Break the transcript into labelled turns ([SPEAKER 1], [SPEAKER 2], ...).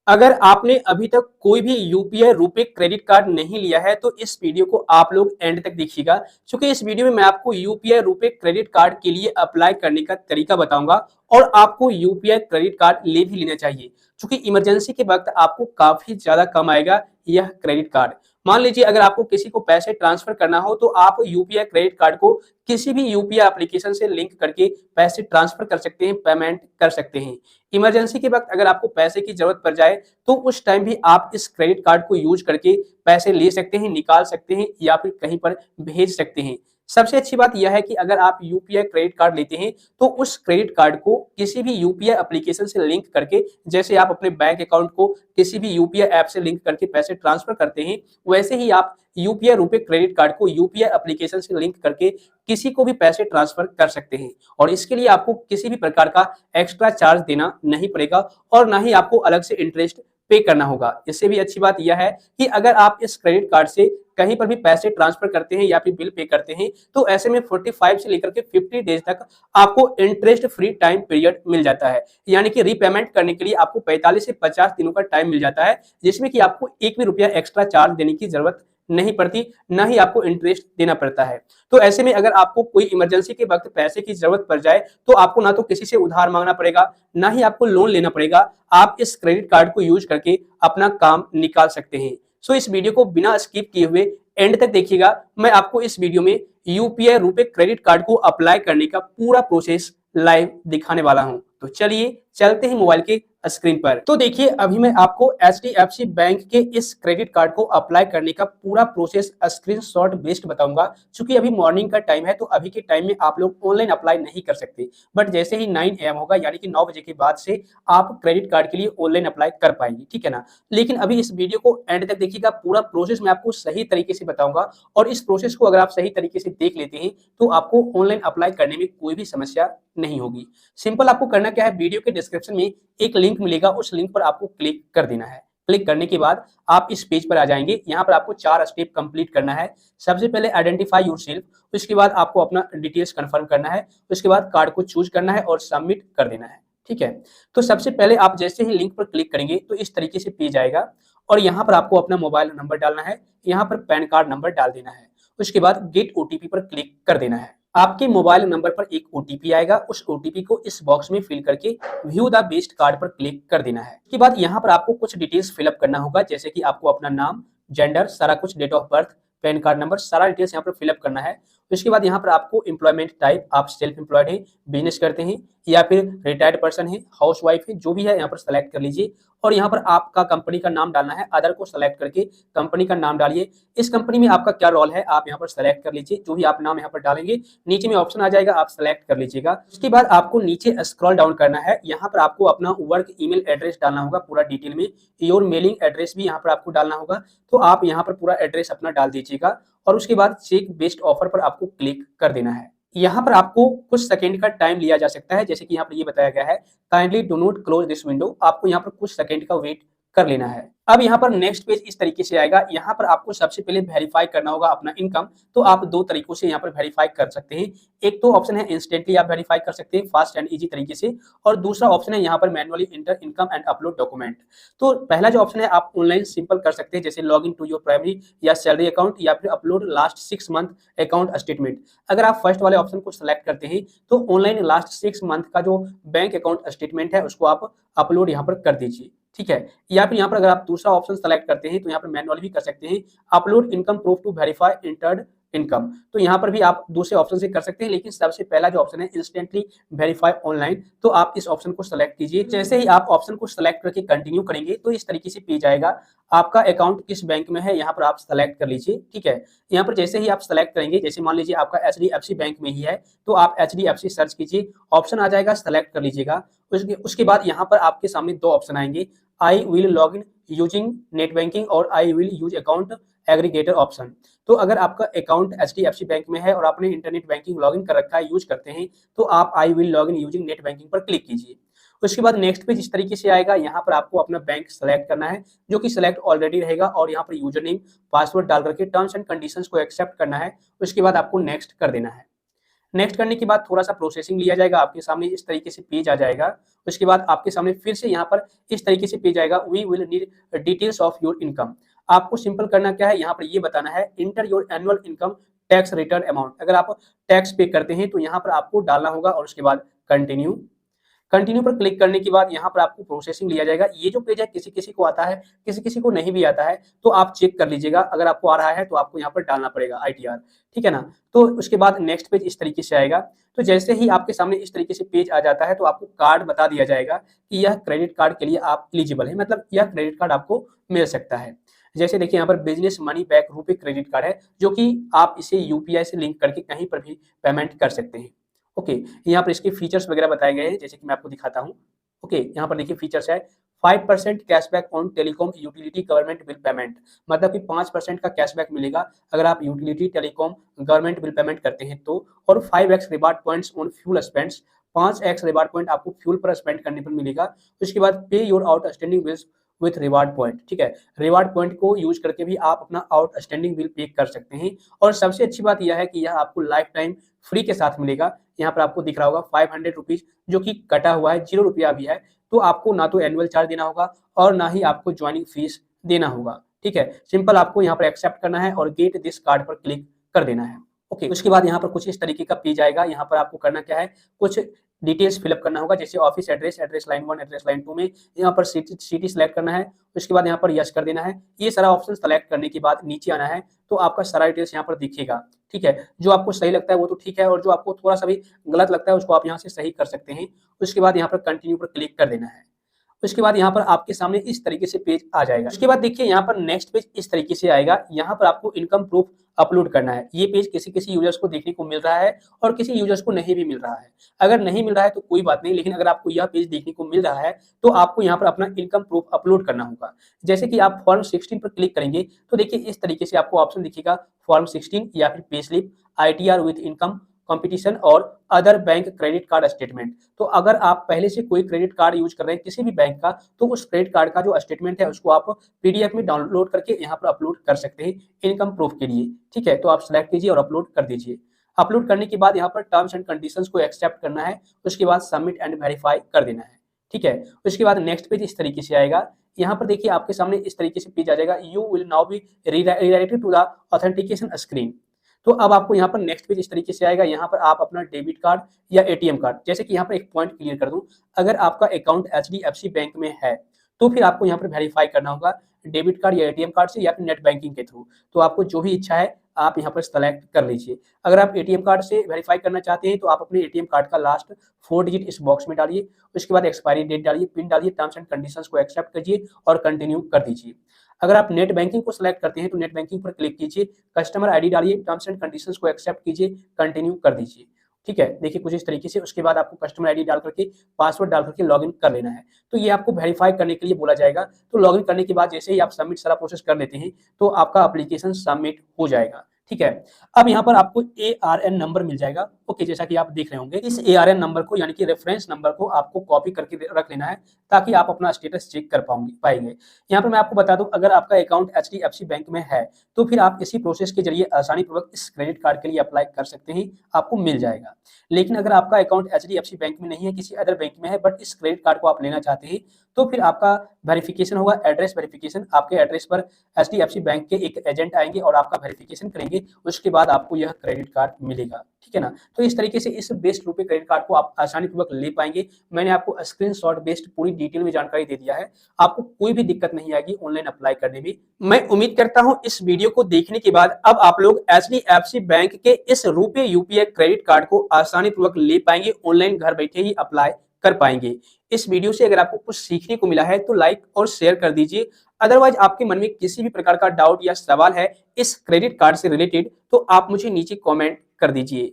[SPEAKER 1] अगर आपने अभी तक कोई भी यूपीआई रुपे क्रेडिट कार्ड नहीं लिया है तो इस वीडियो को आप लोग एंड तक देखिएगा, क्योंकि इस वीडियो में मैं आपको यूपीआई रुपे क्रेडिट कार्ड के लिए अप्लाई करने का तरीका बताऊंगा और आपको यूपीआई क्रेडिट कार्ड ले भी लेना चाहिए, क्योंकि इमरजेंसी के वक्त आपको काफी ज्यादा कम आएगा यह क्रेडिट कार्ड। मान लीजिए अगर आपको किसी को पैसे ट्रांसफर करना हो तो आप यूपीआई क्रेडिट कार्ड को किसी भी यूपीआई एप्लीकेशन से लिंक करके पैसे ट्रांसफर कर सकते हैं, पेमेंट कर सकते हैं। इमरजेंसी के वक्त अगर आपको पैसे की जरूरत पड़ जाए तो उस टाइम भी आप इस क्रेडिट कार्ड को यूज करके पैसे ले सकते हैं, निकाल सकते हैं या फिर कहीं पर भेज सकते हैं। सबसे अच्छी बात यह है कि अगर आप यूपीआई क्रेडिट कार्ड लेते हैं तो उस क्रेडिट कार्ड को किसी भी यूपीआई एप्लीकेशन से लिंक करके, जैसे आप अपने बैंक अकाउंट को किसी भी यूपीआई ऐप से लिंक करके पैसे ट्रांसफर करते हैं, वैसे ही आप यूपीआई रुपे क्रेडिट कार्ड को यूपीआई एप्लीकेशन से लिंक करके किसी को भी पैसे ट्रांसफर कर सकते हैं। और इसके लिए आपको किसी भी प्रकार का एक्स्ट्रा चार्ज देना नहीं पड़ेगा और ना ही आपको अलग से इंटरेस्ट पे करना होगा। इससे भी अच्छी बात यह है कि अगर आप इस क्रेडिट कार्ड से कहीं पर भी पैसे ट्रांसफर करते हैं या फिर बिल पे करते हैं तो ऐसे में 45 से लेकर के 50 डेज तक आपको इंटरेस्ट फ्री टाइम पीरियड मिल जाता है, यानी कि रीपेमेंट करने के लिए आपको 45 से 50 दिनों का टाइम मिल जाता है, जिसमें कि आपको एक भी रुपया एक्स्ट्रा चार्ज देने की जरूरत नहीं पड़ती, ना ही आपको इंटरेस्ट देना पड़ता है। तो ऐसे में अगर आपको कोई इमरजेंसी के वक्त पैसे की जरूरत पड़ जाए तो आपको ना तो किसी से उधार मांगना पड़ेगा, ना ही आपको लोन लेना पड़ेगा। आप इस क्रेडिट कार्ड को यूज करके अपना काम निकाल सकते हैं। सो इस वीडियो को बिना स्किप किए हुए एंड तक देखिएगा। मैं आपको इस वीडियो में यूपीआई रुपे क्रेडिट कार्ड को अप्लाई करने का पूरा प्रोसेस लाइव दिखाने वाला हूं। तो चलिए चलते हैं मोबाइल के स्क्रीन पर। तो देखिए अभी मैं आपको एचडीएफसी बैंक के इस क्रेडिट कार्ड को अप्लाई करने का पूरा प्रोसेस स्क्रीनशॉट बेस्ड बताऊंगा। क्योंकि अभी मॉर्निंग का टाइम है तो अभी के टाइम में आप लोग ऑनलाइन अप्लाई नहीं कर सकते, बट जैसे ही 9 AM होगा यानी कि 9 बजे के बाद से आप क्रेडिट कार्ड के लिए ऑनलाइन अप्लाई कर पाएंगे, ठीक है ना। लेकिन अभी इस वीडियो को एंड तक देखिएगा, पूरा प्रोसेस मैं आपको सही तरीके से बताऊंगा और इस प्रोसेस को अगर आप सही तरीके से देख लेते हैं तो आपको ऑनलाइन अप्लाई करने में कोई भी समस्या नहीं होगी। सिंपल आपको करना क्या है, वीडियो के डिस्क्रिप्शन में एक लिंक मिलेगा, उस लिंक पर आपको क्लिक कर देना है। क्लिक करने के बाद आप इस पेज पर आ जाएंगे। यहाँ पर आपको 4 स्टेप कंप्लीट करना है। सबसे पहले आइडेंटिफाई योरसेल्फ, उसके बाद आपको अपना डिटेल्स कंफर्म करना है, उसके बाद कार्ड को चूज करना है और सबमिट कर देना है, ठीक है। तो सबसे पहले आप जैसे ही लिंक पर क्लिक करेंगे तो इस तरीके से पेज आएगा और यहाँ पर आपको अपना मोबाइल नंबर डालना है, यहाँ पर पैन कार्ड नंबर डाल देना है, उसके बाद गेट ओटीपी पर क्लिक कर देना है। आपके मोबाइल नंबर पर एक ओटीपी आएगा, उस ओटीपी को इस बॉक्स में फिल करके व्यू द बेस्ट कार्ड पर क्लिक कर देना है। उसके बाद यहाँ पर आपको कुछ डिटेल्स फिलअप करना होगा, जैसे कि आपको अपना नाम, जेंडर, सारा कुछ, date of birth, pan card number, सारा डिटेल्स यहाँ पर फिलअप करना है। उसके बाद यहाँ पर आपको एम्प्लॉयमेंट टाइप, आप सेल्फ एम्प्लॉयड हैं, बिजनेस करते हैं या फिर रिटायर्ड पर्सन है, हाउस वाइफ है, जो भी है यहाँ पर सेलेक्ट कर लीजिए। और यहाँ पर आपका कंपनी का नाम डालना है, अदर को सेलेक्ट करके कंपनी का नाम डालिए। इस कंपनी में आपका क्या रोल है आप यहाँ पर सेलेक्ट कर लीजिए, जो भी आप नाम यहाँ पर डालेंगे नीचे में ऑप्शन आ जाएगा, आप सेलेक्ट कर लीजिएगा। उसके बाद आपको नीचे स्क्रॉल डाउन करना है, यहाँ पर आपको अपना वर्क ईमेल एड्रेस डालना होगा पूरा डिटेल में, योर मेलिंग एड्रेस भी यहाँ पर आपको डालना होगा। तो आप यहाँ पर पूरा एड्रेस अपना डाल दीजिएगा और उसके बाद चेक बेस्ट ऑफर पर आपको क्लिक कर देना है। यहाँ पर आपको कुछ सेकंड का टाइम लिया जा सकता है, जैसे कि यहाँ पर ये बताया गया है, kindly do not close this window, आपको यहाँ पर कुछ सेकंड का वेट कर लेना है। अब यहाँ पर नेक्स्ट पेज इस तरीके से आएगा। यहाँ पर आपको सबसे पहले वेरीफाई करना होगा अपना इनकम। तो आप 2 तरीकों से यहाँ पर वेरीफाई कर सकते हैं। एक तो ऑप्शन है इंस्टेंटली आप वेरीफाई कर सकते हैं फास्ट एंड इजी तरीके से, और दूसरा ऑप्शन है यहाँ पर manually inter income and upload document. तो पहला जो ऑप्शन है आप ऑनलाइन सिंपल कर सकते हैं, जैसे log in to your primary या सैलरी अकाउंट या फिर upload last 6 month account statement. अगर आप फर्स्ट वाले ऑप्शन को सिलेक्ट करते हैं तो ऑनलाइन लास्ट 6 मंथ का जो बैंक अकाउंट स्टेटमेंट है उसको आप अपलोड यहाँ पर कर दीजिए, ठीक है। या फिर यहाँ पर अगर आप दूसरा ऑप्शन सेलेक्ट करते हैं तो यहाँ पर मैनुअल भी कर सकते हैं, upload income proof to verify entered income. तो यहाँ पर भी आप दूसरे ऑप्शन से कर सकते हैं, लेकिन सबसे पहला जो ऑप्शन है इंस्टेंटली वेरीफाई ऑनलाइन, तो आप इस ऑप्शन को सेलेक्ट कीजिए। जैसे ही आप ऑप्शन को सेलेक्ट करके कंटिन्यू करेंगे तो इस तरीके से पेज आएगा। आपका अकाउंट किस बैंक में है यहाँ पर आप सेलेक्ट कर लीजिए, ठीक है। यहाँ पर जैसे ही आप सेलेक्ट करेंगे, जैसे मान लीजिए आपका एचडीएफसी बैंक में ही है तो आप एचडीएफसी सर्च कीजिए, ऑप्शन आ जाएगा, सेलेक्ट कर लीजिएगा। उसके बाद यहाँ पर आपके सामने 2 ऑप्शन आएंगे, I will log in using net banking और I will use account aggregator option. तो अगर आपका अकाउंट एचडीएफसी बैंक में है और आपने इंटरनेट बैंकिंग लॉगिन कर रखा है, यूज करते हैं, तो आप आई will log in using net banking पर क्लिक कीजिए। उसके बाद नेक्स्ट पेज इस तरीके से आएगा। यहाँ पर आपको अपना बैंक सेलेक्ट करना है, जो कि सिलेक्ट ऑलरेडी रहेगा, और यहाँ पर यूजर नेम पासवर्ड डाल करके टर्म्स एंड कंडीशंस को एक्सेप्ट करना है। उसके बाद आपको नेक्स्ट कर देना है। नेक्स्ट करने के बाद थोड़ा सा प्रोसेसिंग लिया जाएगा, आपके सामने इस तरीके से पेज आ जाएगा। उसके बाद आपके सामने फिर से यहाँ पर इस तरीके से पेज आएगा, we will need details of your income. आपको सिंपल करना क्या है, यहाँ पर ये बताना है enter your annual income tax return amount. अगर आप टैक्स पे करते हैं तो यहाँ पर आपको डालना होगा और उसके बाद कंटिन्यू। कंटिन्यू पर क्लिक करने के बाद यहाँ पर आपको प्रोसेसिंग लिया जाएगा। ये जो पेज है किसी किसी को आता है, किसी किसी को नहीं भी आता है, तो आप चेक कर लीजिएगा। अगर आपको आ रहा है तो आपको यहाँ पर डालना पड़ेगा ITR, ठीक है ना। तो उसके बाद नेक्स्ट पेज इस तरीके से आएगा। तो जैसे ही आपके सामने इस तरीके से पेज आ जाता है तो आपको कार्ड बता दिया जाएगा कि यह क्रेडिट कार्ड के लिए आप एलिजिबल है, मतलब यह क्रेडिट कार्ड आपको मिल सकता है। जैसे देखिए यहाँ पर business money back RuPay credit card है, जो कि आप इसे UPI से लिंक करके कहीं पर भी पेमेंट कर सकते हैं। ओके, यहाँ पर इसके फीचर्स वगैरह बताए गए हैं, जैसे कि मैं आपको दिखाता हूँ। ओके, यहाँ पर देखिए फीचर्स है 5% cashback on telecom utility government bill payment, मतलब कि 5% का कैशबैक मिलेगा अगर आप utility telecom government bill payment करते हैं तो। और 5x reward points on fuel spends, 5x reward point आपको फ्यूल पर स्पेंड करने पर मिलेगा। उसके बाद पे your outstanding bills with reward point, ठीक है। रिवार्ड पॉइंट को यूज करके भी आप अपना आउटस्टैंडिंग बिल पे कर सकते हैं। और सबसे अच्छी बात यह है कि यह आपको लाइफ टाइम फ्री के साथ मिलेगा। यहाँ पर आपको दिख रहा होगा 500 रुपीज, जो कि कटा हुआ है, 0 रुपया भी है। तो आपको ना तो एनुअल चार्ज देना होगा और ना ही आपको ज्वाइनिंग फीस देना होगा, ठीक है। सिंपल आपको यहाँ पर एक्सेप्ट करना है और गेट दिस कार्ड पर क्लिक कर देना है। ओके, उसके बाद यहाँ पर कुछ इस तरीके का पेज आएगा। यहाँ पर आपको करना क्या है, कुछ डिटेल्स फिलअप करना होगा, जैसे office address, address line 1, address line 2 में यहाँ पर सिटी सेलेक्ट करना है। उसके बाद यहाँ पर यस कर देना है। ये सारा ऑप्शन सेलेक्ट करने के बाद नीचे आना है, तो आपका सारा डिटेल्स यहाँ पर दिखेगा, ठीक है। जो आपको सही लगता है वो तो ठीक है, और जो आपको थोड़ा सा भी गलत लगता है उसको आप यहाँ से सही कर सकते हैं। उसके बाद यहाँ पर कंटिन्यू पर क्लिक कर देना है। उसके बाद यहाँ पर आपके सामने इस तरीके से पेज आ जाएगा। उसके बाद देखिए यहाँ पर नेक्स्ट पेज इस तरीके से आएगा। यहाँ पर आपको इनकम प्रूफ अपलोड करना है। ये पेज किसी किसी यूजर्स को देखने को मिल रहा है और किसी यूजर्स को नहीं भी मिल रहा है। अगर नहीं मिल रहा है तो कोई बात नहीं, लेकिन अगर आपको यह पेज देखने को मिल रहा है तो आपको यहाँ पर अपना इनकम प्रूफ अपलोड करना होगा। जैसे कि आप फॉर्म 16 पर क्लिक करेंगे तो देखिए इस तरीके से आपको ऑप्शन दिखेगा, फॉर्म 16 या फिर pay slip, ITR with income competition और other bank credit card statement. तो अगर आप पहले से कोई क्रेडिट कार्ड यूज कर रहे हैं किसी भी बैंक का, तो उस क्रेडिट कार्ड का जो स्टेटमेंट है उसको आप PDF में डाउनलोड करके यहाँ पर अपलोड कर सकते हैं इनकम प्रूफ के लिए, ठीक है। तो आप सिलेक्ट कीजिए और अपलोड कर दीजिए। अपलोड करने के बाद यहाँ पर टर्म्स एंड कंडीशंस को एक्सेप्ट करना है। उसके बाद सबमिट एंड वेरीफाई कर देना है, ठीक है। उसके बाद नेक्स्ट पेज इस तरीके से आएगा। यहाँ पर देखिए आपके सामने इस तरीके से पेज आ जाएगा, you will now be redirected to the authentication screen. तो अब आपको यहाँ पर नेक्स्ट पेज इस तरीके से आएगा। यहाँ पर आप अपना डेबिट कार्ड या ATM कार्ड, जैसे कि यहाँ पर एक पॉइंट क्लियर कर दूं, अगर आपका अकाउंट HDFC बैंक में है तो फिर आपको यहाँ पर वेरीफाई करना होगा डेबिट कार्ड या ATM कार्ड से या फिर नेट बैंकिंग के थ्रू। तो आपको जो भी इच्छा है आप यहाँ पर सेलेक्ट कर लीजिए। अगर आप ATM कार्ड से वेरीफाई करना चाहते हैं तो आप अपने ATM कार्ड का लास्ट 4 डिजिट इस बॉक्स में डालिए। उसके बाद एक्सपायरी डेट डालिए, पिन डालिए, टर्म्स एंड कंडीशंस को एक्सेप्ट कीजिए और कंटिन्यू कर दीजिए। अगर आप नेट बैंकिंग को सिलेक्ट करते हैं तो नेट बैंकिंग पर क्लिक कीजिए, कस्टमर ID डालिए, टर्म्स एंड कंडीशंस को एक्सेप्ट कीजिए, कंटिन्यू कर दीजिए, ठीक है। देखिए कुछ इस तरीके से। उसके बाद आपको कस्टमर ID डाल करके पासवर्ड डाल करके लॉगिन कर लेना है। तो ये आपको वेरीफाई करने के लिए बोला जाएगा। तो लॉगिन करने के बाद जैसे ही आप सबमिट सारा प्रोसेस कर लेते हैं तो आपका एप्लीकेशन सबमिट हो जाएगा, ठीक है। अब यहाँ पर आपको ARN नंबर मिल जाएगा। ओके, जैसा कि आप देख रहे होंगे, इस ARN नंबर को यानी कि रेफरेंस नंबर को आपको कॉपी करके रख लेना है ताकि आप अपना स्टेटस चेक कर पाएंगे। यहाँ पर मैं आपको बता दूं, अगर आपका अकाउंट HDFC बैंक में है तो फिर आप इसी प्रोसेस के जरिए आसानी पूर्वक इस क्रेडिट कार्ड के लिए अप्लाई कर सकते हैं, आपको मिल जाएगा। लेकिन अगर आपका अकाउंट HDFC बैंक में नहीं है, किसी अदर बैंक में है, बट इस क्रेडिट कार्ड को आप लेना चाहते हैं, तो फिर आपका वेरिफिकेशन होगा, एड्रेस वेरिफिकेशन। आपके एड्रेस पर HDFC बैंक के एक एजेंट आएंगे और आपका वेरिफिकेशन करेंगे। उसके बाद आपको यह क्रेडिट कार्ड मिलेगा, ठीक है ना। तो इस तरीके से इस बेस्ट रुपए क्रेडिट कार्ड को आप आसानी पूर्वक ले पाएंगे। मैंने आपको स्क्रीनशॉट बेस्ड पूरी डिटेल में जानकारी दे दिया है, आपको कोई भी दिक्कत नहीं आएगी ऑनलाइन अप्लाई करने में। मैं उम्मीद करता हूं इस वीडियो को देखने के बाद अब आप लोग HDFC बैंक के इस रुपए UPI क्रेडिट कार्ड को आसानी पूर्वक ले पाएंगे, ऑनलाइन घर बैठे ही अप्लाई कर पाएंगे। इस वीडियो से अगर आपको कुछ सीखने को मिला है तो लाइक और शेयर कर दीजिए। अदरवाइज आपके मन में किसी भी प्रकार का डाउट या सवाल है इस क्रेडिट कार्ड से रिलेटेड तो आप मुझे नीचे कमेंट कर दीजिए।